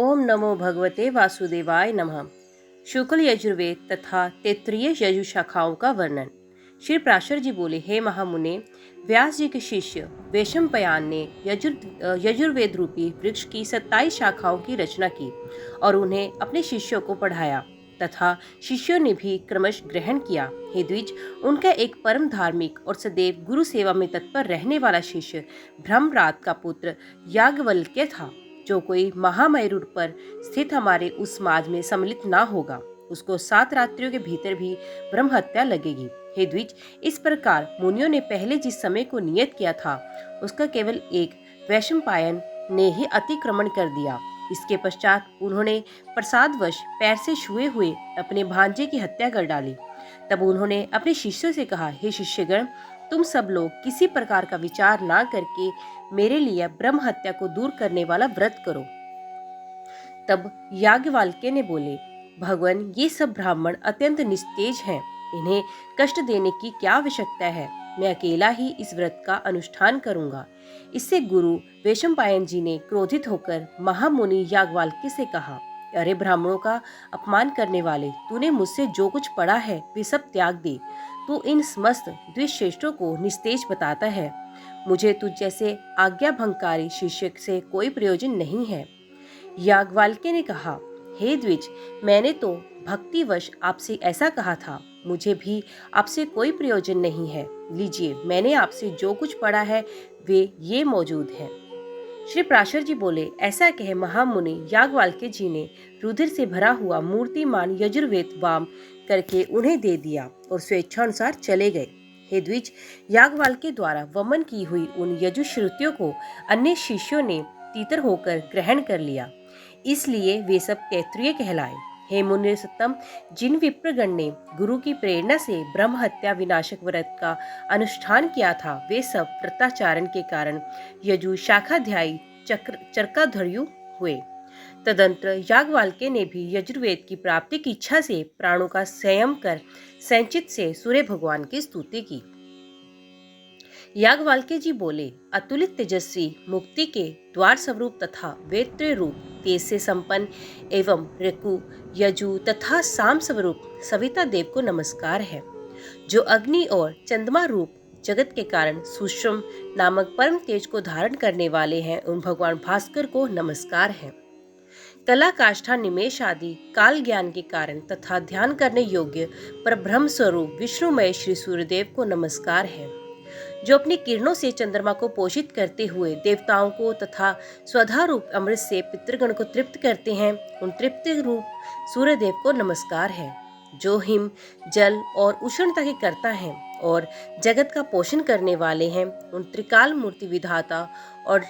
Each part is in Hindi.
ओम नमो भगवते वासुदेवाय नमः। शुक्ल यजुर्वेद तथा तैत्तिरीय यजु शाखाओं का वर्णन। श्री प्राशर जी बोले, हे महामुने, व्यास जी के शिष्य वैशंपायन ने यजुर्वेद रूपी वृक्ष की 27 शाखाओं की रचना की और उन्हें अपने शिष्यों को पढ़ाया तथा शिष्यों ने भी क्रमश ग्रहण किया। हे द्विज, उनका एक परम धार्मिक और सदैव गुरु सेवा में तत्पर रहने वाला शिष्य ब्रह्मरात का पुत्र याज्ञवल्क्य था, जो कोई महामयूर पर स्थित हमारे उस समाज में सम्मिलित ना होगा, उसको 7 रात्रियों के भीतर भी ब्रह्म हत्या लगेगी। हे द्विज, इस प्रकार मुनियों ने पहले जिस समय को नियत किया था उसका केवल एक वैशंपायन ने ही अतिक्रमण कर दिया। इसके पश्चात उन्होंने प्रसादवश पैर से छुए हुए अपने भांजे की हत्या कर डाली। तब उन्होंने अपने शिष्यों से कहा, हे शिष्यगण, तुम सब लोग किसी प्रकार का विचार ना करके मेरे लिए ब्रह्म हत्या को दूर करने वाला व्रत करो। तब याज्ञवल्क्य ने बोले, भगवान, ये सब ब्राह्मण अत्यंत निस्तेज हैं, इन्हें कष्ट देने की क्या आवश्यकता है। मैं अकेला ही इस व्रत का अनुष्ठान करूंगा। इससे गुरु वैशंपायन जी ने क्रोधित होकर महामुनि याज्ञवल्क्य से कहा, अरे ब्राह्मणों का अपमान करने वाले, तूने मुझसे जो कुछ पढ़ा है वे सब त्याग दे। तू इन समस्त द्विश्रेष्ठों को निस्तेज बताता है। मुझे तुझ जैसे आज्ञा भंगकारी शिष्य से कोई प्रयोजन नहीं है। याज्ञवल्क्य ने कहा, हे द्विज, मैंने तो भक्तिवश आपसे ऐसा कहा था, मुझे भी आपसे कोई प्रयोजन नहीं है। लीजिए, मैंने आपसे जो कुछ पढ़ा है वे ये मौजूद है। श्री प्राशर जी बोले, ऐसा कहे महामुनि याज्ञवल्क्य जी ने रुधिर से भरा हुआ मूर्तिमान यजुर्वेद वाम करके उन्हें दे दिया और स्वेच्छानुसार चले गए। हे द्विज, याज्ञवल्क्य द्वारा वमन की हुई उन यजुश्रुतियों को अन्य शिष्यों ने तीतर होकर ग्रहण कर लिया, इसलिए वे सब तैत्तिरीय कहलाए। हे मुनि सत्तम, जिन विप्रगण ने गुरु की प्रेरणा से ब्रह्म हत्या विनाशक व्रत का अनुष्ठान किया था, वे सब व्रताचारण के कारण यजु शाखाध्यायी चरकाधर्यु हुए। तदंतर याज्ञवल्क्य ने भी यजुर्वेद की प्राप्ति की इच्छा से प्राणों का संयम कर संचित से सूर्य भगवान की स्तुति की। याज्ञवल्क्य जी बोले, अतुलित तेजस्वी मुक्ति के द्वार स्वरूप तथा वेत्र रूप तेज से संपन्न एवं ऋकु यजु तथा साम स्वरूप सविता देव को नमस्कार है। जो अग्नि और चंद्रमा रूप जगत के कारण सुश्रम नामक परम तेज को धारण करने वाले हैं, उन भगवान भास्कर को नमस्कार है। कला काष्ठा निमेश आदि काल ज्ञान के कारण तथा ध्यान करने योग्य पर ब्रह्म स्वरूप विष्णुमय श्री सूर्यदेव को नमस्कार है। जो अपनी किरणों से चंद्रमा को पोषित करते हुए देवताओं को तथा स्वधा रूप अमृत से पितृगण को तृप्त करते हैं, उन तृप्त रूप सूर्यदेव को नमस्कार है। जो हिम जल और उष्णता के कर्ता हैं और जगत का पोषण करने वाले हैं, उन त्रिकाल मूर्ति विधाता और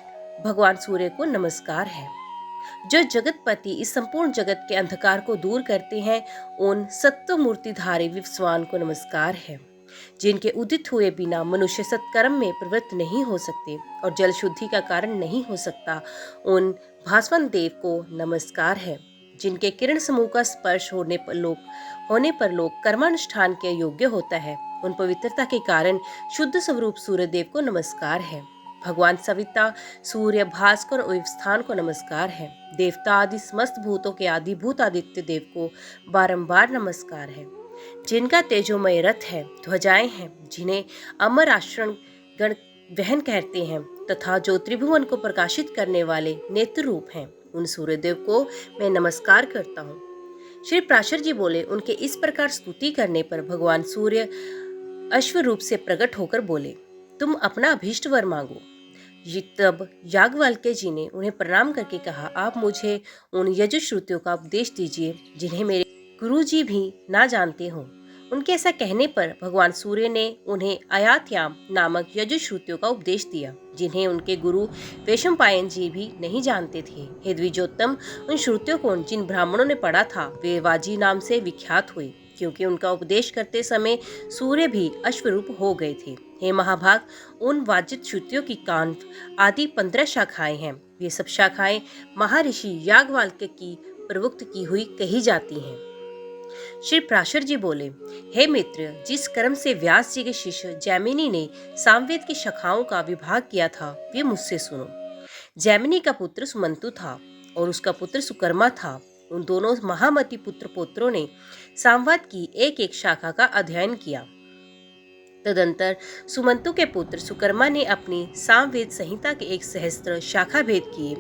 भगवान सूर्य को नमस्कार है। जो जगतपति इस संपूर्ण जगत के अंधकार को दूर करते हैं, उन सत्व मूर्तिधारी विश्वान को नमस्कार है। जिनके उदित हुए बिना मनुष्य सत्कर्म में प्रवृत्त नहीं हो सकते और जल शुद्धि का कारण नहीं हो सकता, उन भास्वंत देव को नमस्कार है। जिनके किरण समूह का स्पर्श होने पर लोग कर्मानुष्ठान के योग्य होता है, उन पवित्रता के कारण शुद्ध स्वरूप सूर्य देव को नमस्कार है। भगवान सविता, सूर्य, भास्कर और स्थान को नमस्कार है। देवता आदि समस्त भूतों के आदिभूत आदित्य देव को बारंबार नमस्कार है। जिनका तेजोमय रथ है, ध्वजाएं हैं, जिन्हें अमर आश्रण गण वहन कहते हैं तथा जो त्रिभुवन को प्रकाशित करने वाले नेत्र रूप हैं, उन सूर्यदेव को मैं नमस्कार करता हूँ। श्री प्राशर जी बोले, उनके इस प्रकार स्तुति करने पर भगवान सूर्य अश्व रूप से प्रकट होकर बोले, तुम अपना अभीष्ट वर मांगो। तब याज्ञवल्क्य जी ने उन्हें प्रणाम करके कहा, आप मुझे उन यजुश्रुतियों का उपदेश दीजिए जिन्हें मेरे गुरु जी भी ना जानते हो। उनके ऐसा कहने पर भगवान सूर्य ने उन्हें अयात्याम नामक यजुश्रुतियों का उपदेश दिया, जिन्हें उनके गुरु वैशंपायन जी भी नहीं जानते थे। हे द्विजोत्तम, उन श्रुतियों को जिन ब्राह्मणों ने पढ़ा था वे वाजी नाम से विख्यात हुए, क्योंकि उनका उपदेश करते समय सूर्य भी अश्वरूप हो गए थे। हे महाभाग, उन वाजित श्रुतियों की कांड आदि 15 शाखाएं हैं। ये सब शाखाएं महर्षि याज्ञवल्क्य की प्रवृत्त की हुई कही जाती हैं। श्री प्राशर जी बोले, हे मित्र, जिस कर्म से व्यास जी के शिष्य जैमिनी ने सामवेद की शाखाओं का विभाग किया था, वे मुझसे सुनो। जैमिनी का पुत्र सुमंतु था और उसका पुत्र सुकर्मा था। उन दोनों महामती पुत्र पौत्रों ने सामवेद की एक एक शाखा का अध्ययन किया। तदंतर सुमंतु के पुत्र सुकर्मा ने अपनी सामवेद संहिता के 1 सहस्त्र शाखा भेद किए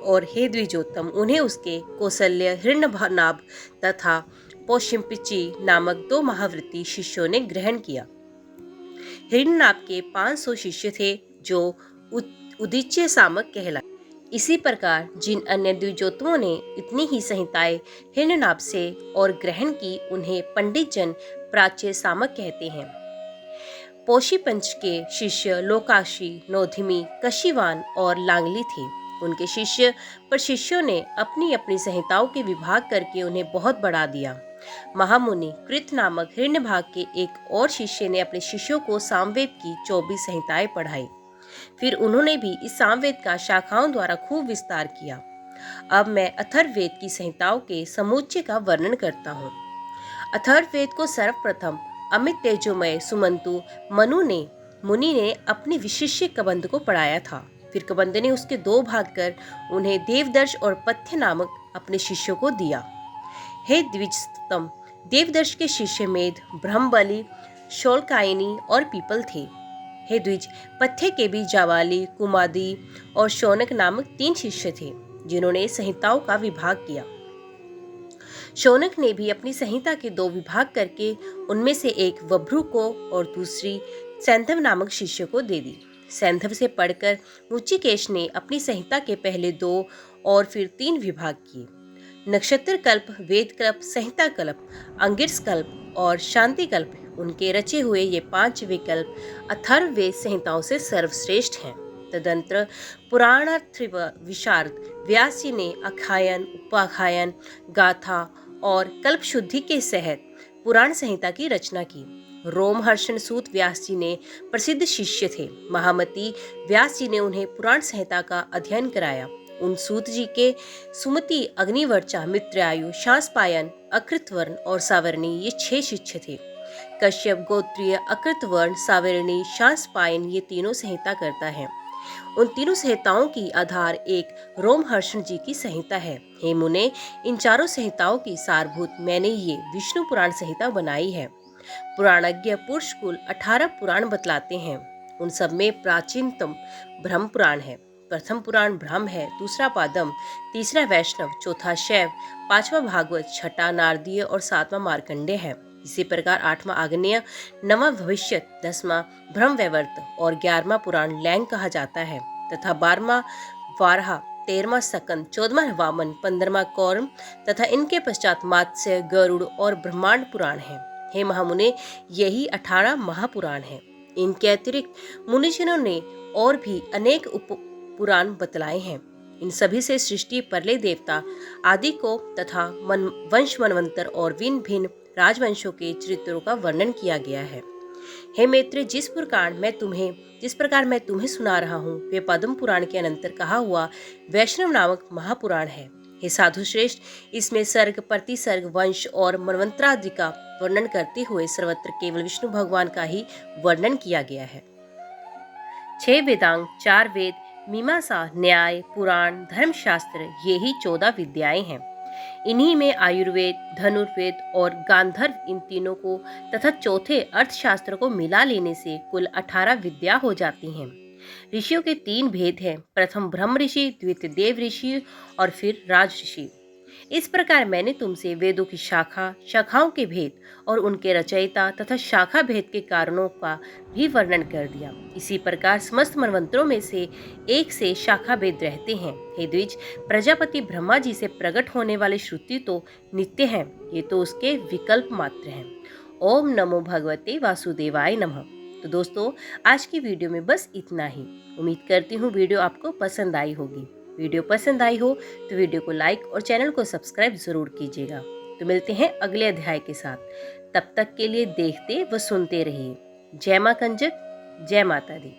और हे द्विजोत्तम, उन्हें उसके कौसल्य, हिरण्यनाभ तथा पौशिम्पिची नामक 2 महावृत्ति शिष्यों ने ग्रहण किया। हिरण्यनाभ के 500 शिष्य थे जो उदीच्य सामक कहलाए। इसी प्रकार जिन अन्य द्विजोत्तमों ने इतनी ही संहिताएं हिरण्यनाभ से और ग्रहण की, उन्हें पंडित जन प्राच्य सामक कहते हैं। पौषी पंच के शिष्य लोकाशी, नौधिमी, कशिवान और लांगली थे। उनके शिष्य पर शिष्यों ने अपनी अपनी संहिताओं के विभाग करके उन्हें बहुत बढ़ा दिया। महामुनि कृत नामक हिरण्यभाग के एक और शिष्य ने अपने शिष्यों को सामवेद की 24 संहिताएं पढ़ाई। फिर उन्होंने भी इस सामवेद का शाखाओं द्वारा खूब विस्तार किया। अब मैं अथर्ववेद की संहिताओं के समुच्चय का वर्णन करता हूँ। अथर्ववेद को सर्वप्रथम अमित तेजोमय सुमंतु मुनि ने अपने विशिष्य कबंध को पढ़ाया था। फिर कबंध ने उसके 2 भाग कर उन्हें देवदर्श और पथ्य नामक अपने शिष्यों को दिया। हे द्विजोत्तम, देवदर्श के शिष्य मेध, ब्रह्मबली, शौलकायनी और पीपल थे। हे द्विज, पथ्य के भी जावाली, कुमादी और शौनक नामक 3 शिष्य थे जिन्होंने संहिताओं का विभाग किया। शौनक ने भी अपनी संहिता के 2 विभाग करके उनमें से एक वभ्रु को और दूसरी सैंधव नामक शिष्य को दे दी। सैंधव से पढ़कर मुचिकेश ने अपनी संहिता के पहले 2 और फिर 3 विभाग किए। नक्षत्र कल्प, वेद कल्प, संहिता कल्प, अंगिरस कल्प और शांति कल्प, उनके रचे हुए ये 5 विकल्प अथर्ववेद संहिताओं से सर्वश्रेष्ठ हैं। तदंतर पुराणार्थ विशारद व्यास जी ने अखायन, उपाख्यान, गाथा और कल्प शुद्धि के सहित पुराण संहिता की रचना की। रोमहर्षण सूत व्यास जी ने प्रसिद्ध शिष्य थे। महामती व्यास जी ने उन्हें पुराण संहिता का अध्ययन कराया। उन सूत जी के सुमति, अग्निवर्चा, मित्रायु, शांसपायन, अकृतवर्ण और सावर्णी ये 6 शिष्य थे। कश्यप गोत्रीय, अकृतवर्ण, सावर्णी, शांसपायन ये तीनों संहिता करता है। उन तीनों संहिताओं की आधार एक रोमहर्षण जी की संहिता है। हे मुने, इन चारों संहिताओं की सारभूत मैंने ये विष्णु पुराण संहिता बनाई है। पुराणज्ञ पुरुष कुल 18 पुराण बतलाते हैं। उन सब में प्राचीनतम ब्रह्म पुराण है। प्रथम पुराण ब्रह्म है, दूसरा पादम, तीसरा वैष्णव, चौथा शैव, 5वां भागवत, छठा नारदीय और 7वां मार्कंडेय है। इसी प्रकार 8वां आग्नेय, 9वां भविष्यत, 10वां ब्रह्म वैवर्त और 11वां पुराण लैंग कहा जाता है तथा 12वां वाराह, 13वां सकंद, 14वां वामन, 15वां कौरम तथा इनके पश्चात मात्स्य, गरुड़ और ब्रह्मांड पुराण है। हे महामुने, यही 18 महापुराण है। इनके अतिरिक्त मुनिजनों ने और भी अनेक उप पुराण बतलाए हैं। इन सभी से सृष्टि, प्रलय, देवता आदि को तथा वंश, मनवंतर और भिन्न भिन्न राजवंशों के चरित्रों का वर्णन किया गया है। हे मैत्रेय, जिस प्रकार मैं तुम्हें सुना रहा हूँ वे पद्म पुराण के अनंतर कहा हुआ वैष्णव नामक महापुराण है। हे साधु श्रेष्ठ, इसमें सर्ग, प्रतिसर्ग, वंश और मनवंतरादि का वर्णन करते हुए सर्वत्र केवल विष्णु भगवान का ही वर्णन किया गया है। 6 वेदांग, 4 वेद, मीमांसा, न्याय, पुराण, धर्मशास्त्र, ये ही 14 विद्याएं हैं। इन्हीं में आयुर्वेद, धनुर्वेद और गांधर्व इन तीनों को तथा चौथे अर्थशास्त्र को मिला लेने से कुल 18 विद्या हो जाती हैं। ऋषियों के 3 भेद हैं, प्रथम ब्रह्म ऋषि, द्वितीय देव ऋषि और फिर राज ऋषि। इस प्रकार मैंने तुमसे वेदों की शाखाओं के भेद और उनके रचयिता तथा शाखा भेद के कारणों का भी वर्णन कर दिया। इसी प्रकार समस्त मनवंतरों में से एक से शाखा भेद रहते हैं। हे द्विज, प्रजापति ब्रह्मा जी से प्रकट होने वाली श्रुति तो नित्य है, ये तो उसके विकल्प मात्र हैं। ओम नमो भगवते वासुदेवाय नमः। तो दोस्तों, आज की वीडियो में बस इतना ही। उम्मीद करती हूँ वीडियो आपको पसंद आई होगी। वीडियो पसंद आई हो तो वीडियो को लाइक और चैनल को सब्सक्राइब जरूर कीजिएगा। तो मिलते हैं अगले अध्याय के साथ। तब तक के लिए देखते व सुनते रहिए। जय मां कंजक, जय माता दी।